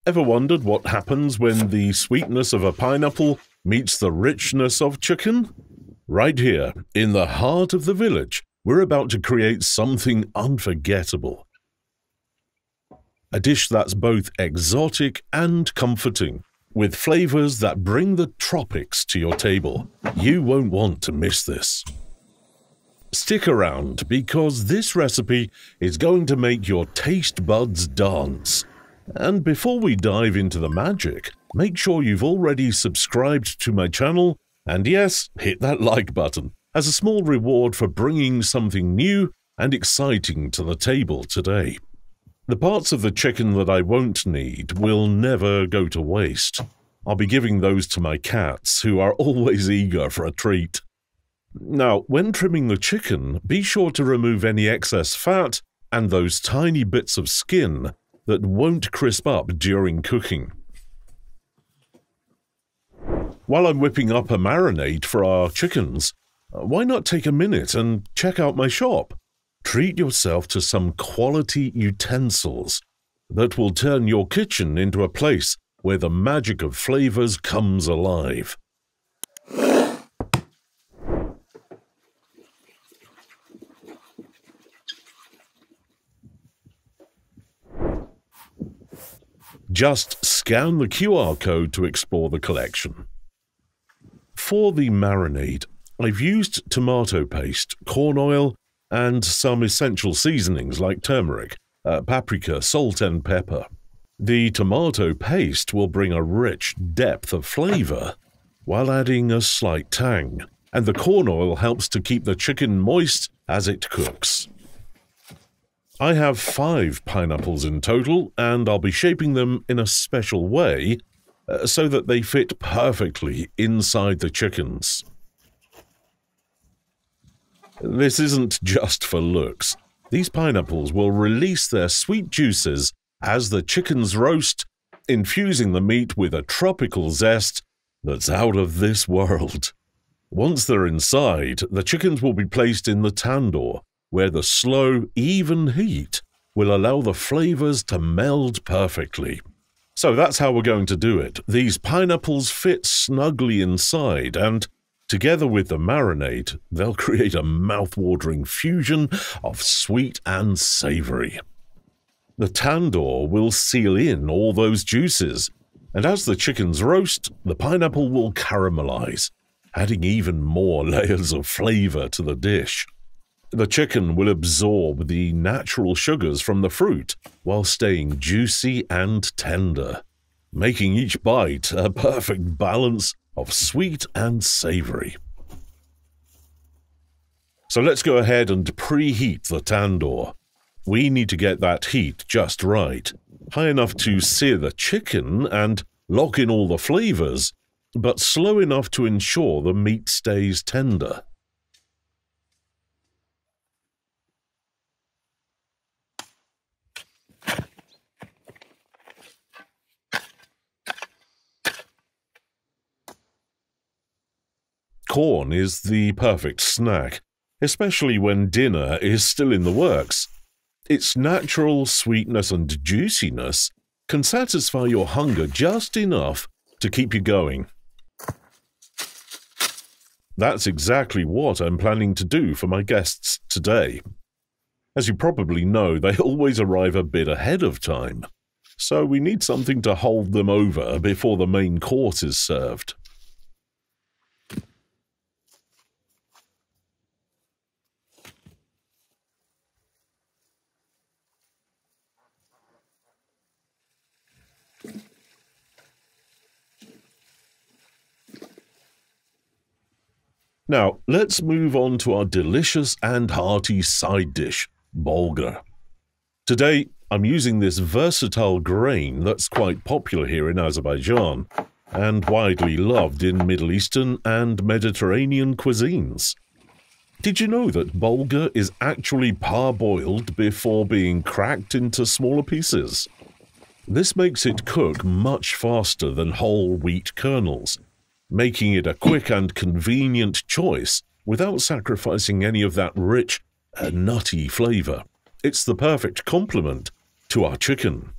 Ever wondered what happens when the sweetness of a pineapple meets the richness of chicken? Right here, in the heart of the village, we're about to create something unforgettable. A dish that's both exotic and comforting, with flavors that bring the tropics to your table. You won't want to miss this. Stick around, because this recipe is going to make your taste buds dance. And before we dive into the magic, make sure you've already subscribed to my channel, and yes, hit that like button as a small reward for bringing something new and exciting to the table today. The parts of the chicken that I won't need will never go to waste. I'll be giving those to my cats, who are always eager for a treat. Now, when trimming the chicken, be sure to remove any excess fat and those tiny bits of skin that won't crisp up during cooking. While I'm whipping up a marinade for our chickens, why not take a minute and check out my shop? Treat yourself to some quality utensils that will turn your kitchen into a place where the magic of flavors comes alive. Just scan the QR code to explore the collection. For the marinade, I've used tomato paste, corn oil, and some essential seasonings like turmeric, paprika, salt, and pepper. The tomato paste will bring a rich depth of flavor while adding a slight tang, and the corn oil helps to keep the chicken moist as it cooks. I have 5 pineapples in total, and I'll be shaping them in a special way so that they fit perfectly inside the chickens. This isn't just for looks. These pineapples will release their sweet juices as the chickens roast, infusing the meat with a tropical zest that's out of this world. Once they're inside, the chickens will be placed in the tandoor, where the slow, even heat will allow the flavors to meld perfectly. So that's how we're going to do it. These pineapples fit snugly inside, and together with the marinade, they'll create a mouth-watering fusion of sweet and savory. The tandoor will seal in all those juices, and as the chickens roast, the pineapple will caramelize, adding even more layers of flavor to the dish. The chicken will absorb the natural sugars from the fruit while staying juicy and tender, making each bite a perfect balance of sweet and savory. So let's go ahead and preheat the tandoor. We need to get that heat just right, high enough to sear the chicken and lock in all the flavors, but slow enough to ensure the meat stays tender. Corn is the perfect snack, especially when dinner is still in the works. Its natural sweetness and juiciness can satisfy your hunger just enough to keep you going. That's exactly what I'm planning to do for my guests today. As you probably know, they always arrive a bit ahead of time, so we need something to hold them over before the main course is served. Now, let's move on to our delicious and hearty side dish, bulgur. Today, I'm using this versatile grain that's quite popular here in Azerbaijan and widely loved in Middle Eastern and Mediterranean cuisines. Did you know that bulgur is actually parboiled before being cracked into smaller pieces? This makes it cook much faster than whole wheat kernels, making it a quick and convenient choice without sacrificing any of that rich, nutty flavor. It's the perfect complement to our chicken.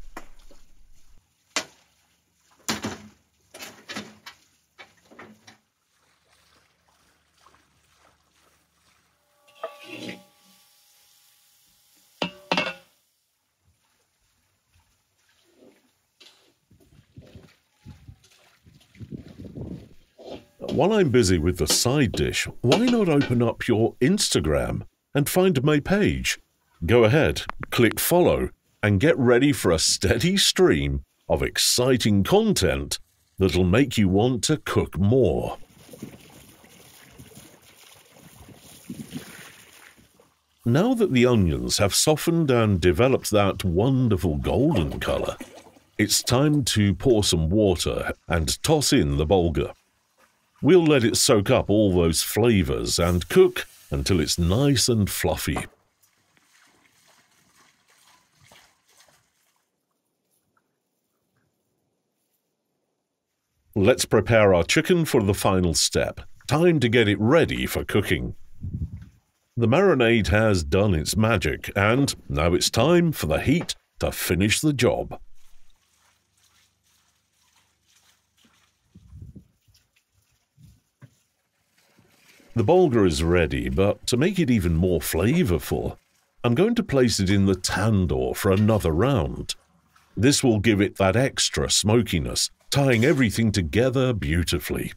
While I'm busy with the side dish, why not open up your Instagram and find my page? Go ahead, click follow, and get ready for a steady stream of exciting content that'll make you want to cook more. Now that the onions have softened and developed that wonderful golden color, it's time to pour some water and toss in the bulgur. We'll let it soak up all those flavors and cook until it's nice and fluffy. Let's prepare our chicken for the final step. Time to get it ready for cooking. The marinade has done its magic, and now it's time for the heat to finish the job. The bulgur is ready, but to make it even more flavorful, I'm going to place it in the tandoor for another round. This will give it that extra smokiness, tying everything together beautifully.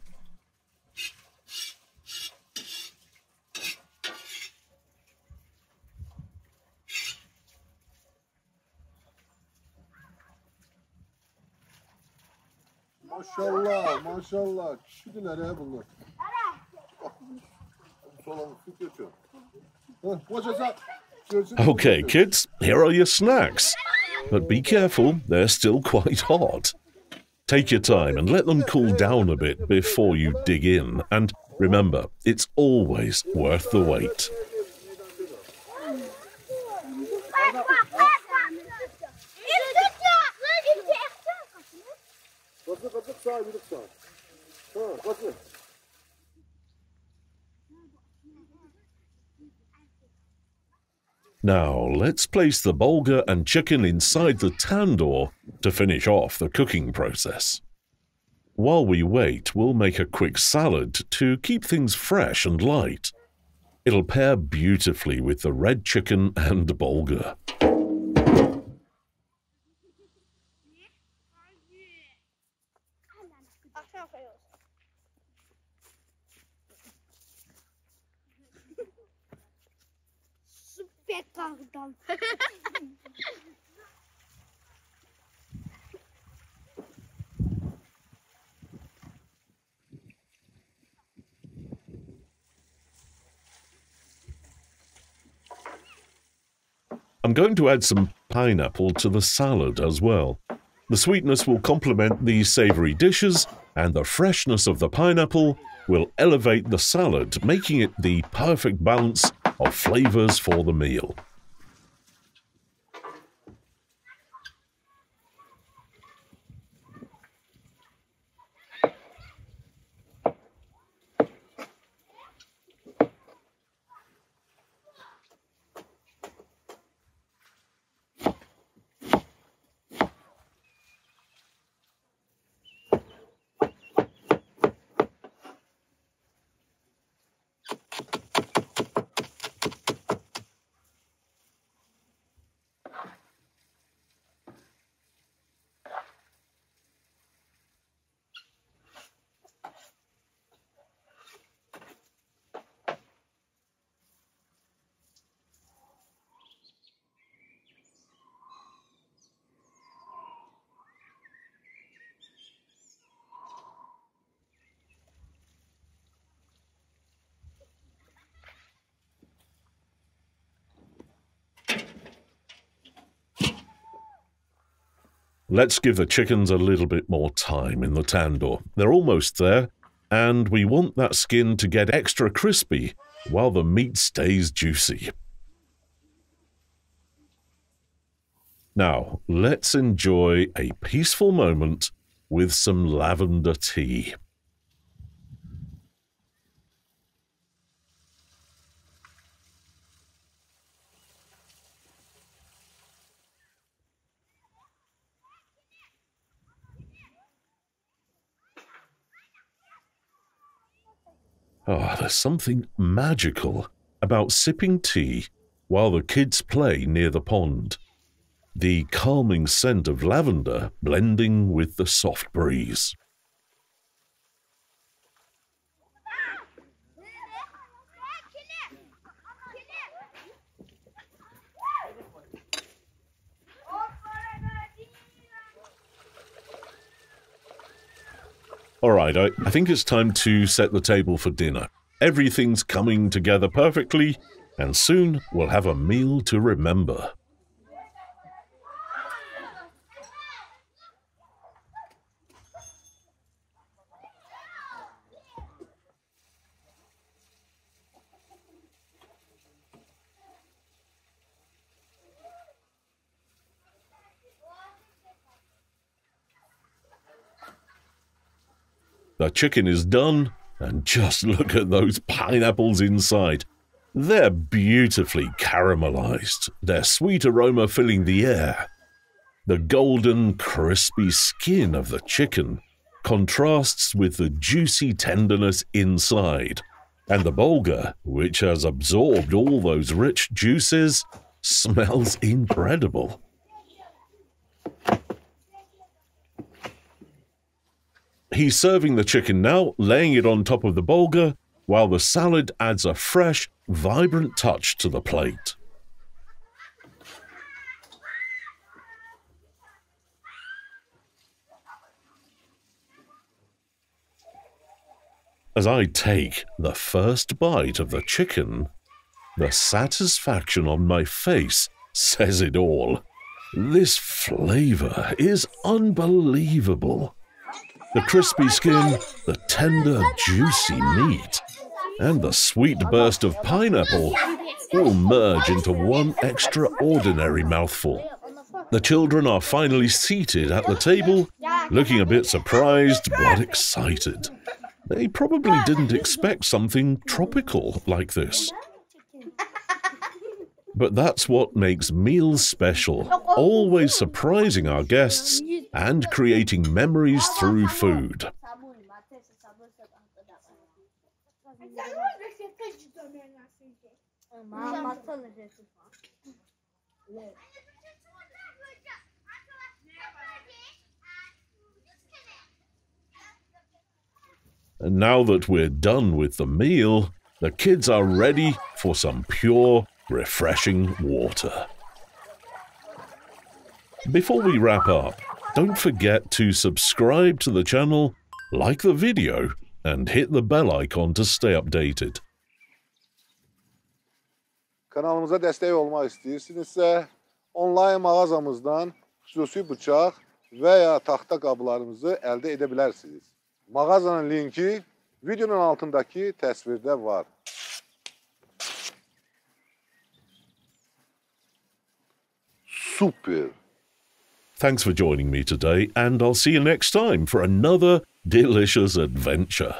Maşallah, maşallah. Kişidiler ya bunlar. Okay, kids, here are your snacks. But be careful, they're still quite hot. Take your time and let them cool down a bit before you dig in. And remember, it's always worth the wait. Now, let's place the bulgur and chicken inside the tandoor to finish off the cooking process. While we wait, we'll make a quick salad to keep things fresh and light. It'll pair beautifully with the red chicken and bulgur. I'm going to add some pineapple to the salad as well. The sweetness will complement the savory dishes, and the freshness of the pineapple will elevate the salad, making it the perfect balance of flavors for the meal. Let's give the chickens a little bit more time in the tandoor. They're almost there, and we want that skin to get extra crispy while the meat stays juicy. Now, let's enjoy a peaceful moment with some lavender tea. Oh, there's something magical about sipping tea while the kids play near the pond. The calming scent of lavender blending with the soft breeze. All right, I think it's time to set the table for dinner. Everything's coming together perfectly, and soon we'll have a meal to remember. The chicken is done, and just look at those pineapples inside. They're beautifully caramelized, their sweet aroma filling the air. The golden, crispy skin of the chicken contrasts with the juicy tenderness inside, and the bulgur, which has absorbed all those rich juices, smells incredible. He's serving the chicken now, laying it on top of the bulgur, while the salad adds a fresh, vibrant touch to the plate. As I take the first bite of the chicken, the satisfaction on my face says it all. This flavor is unbelievable. The crispy skin, the tender, juicy meat, and the sweet burst of pineapple all merge into one extraordinary mouthful. The children are finally seated at the table, looking a bit surprised but excited. They probably didn't expect something tropical like this. But that's what makes meals special, always surprising our guests and creating memories through food. And now that we're done with the meal, the kids are ready for some pure, refreshing water. Before we wrap up, don't forget to subscribe to the channel, like the video, and hit the bell icon to stay updated. Kanalımıza destek olmak istəyirsinizsə, online mağazamızdan xüsusi bıçaq və ya taxta qablarımızı əldə edə bilərsiniz. Mağazanın linki videonun altındakı təsvirdə var. Super. Thanks for joining me today, and I'll see you next time for another delicious adventure.